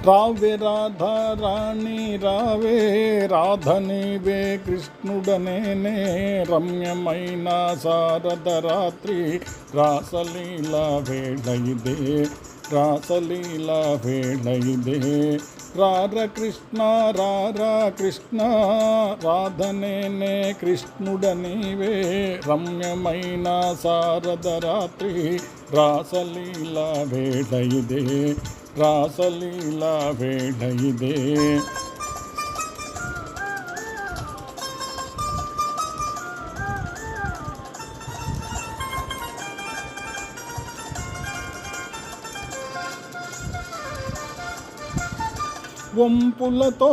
రావే రాధారాణి రావే రాధ నీవే కృష్ణుడనేనే రమ్యమైన శారద రాత్రి రాసలీలా వేళ ఇదే రాసలీల వేళ ఇదే రార కృష్ణ రారా కృష్ణ రాధనేనే కృష్ణుడనివే రమ్యమైన శారద రాత్రి రాసలీల వేళ ఇదే రాసలీల వేళ ఇదే వంపులతో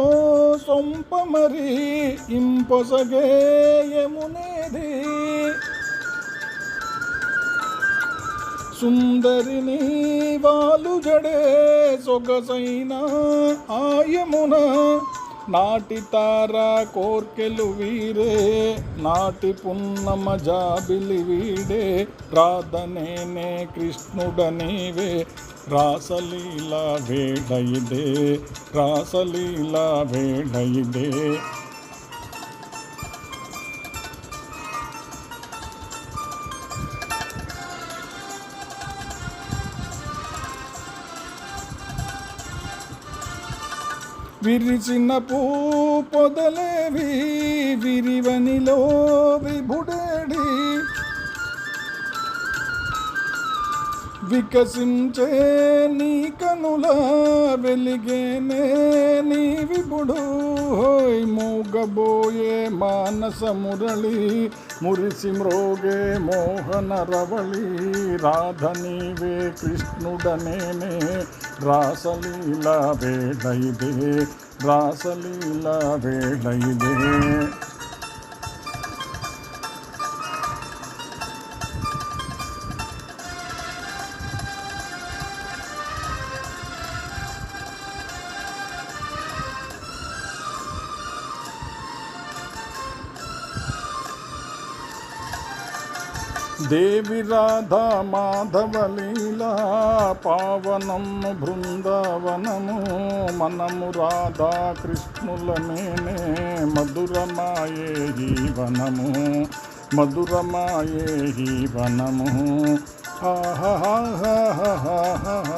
సొంపమరి ఇంపొసగే యమునేది సుందరిని వాలు జడే సొగసైన ఆయమున నాటి తార కోర్కెలు వీరే నాటి పున్నమ జాబిలి వీడే రాధనేనే కృష్ణుడనివే రాసలీల వేళ ఇదే రాసలీల వేళ ఇదే విరిచిన పూ పొదలేవి విరివనిలో విభుడేడి వికసించే నీ కనుల వెలిగేనే నీ విభుడు హోయ్ మూగబోయే మానస మురళి మురిసి మ్రోగే మోహన రవళి రాధ నీవే కృష్ణుడనేనే రాసలీల వేళ ఇదే రాసలీల వేళ ఇదే దేవి రాధా మాధవ లీలా పావనము బృందావనము మనము రాధా కృష్ణులమేనే మధురమాయే జీవనము మధురమాయే జీవనము హో హో హో హో హో హో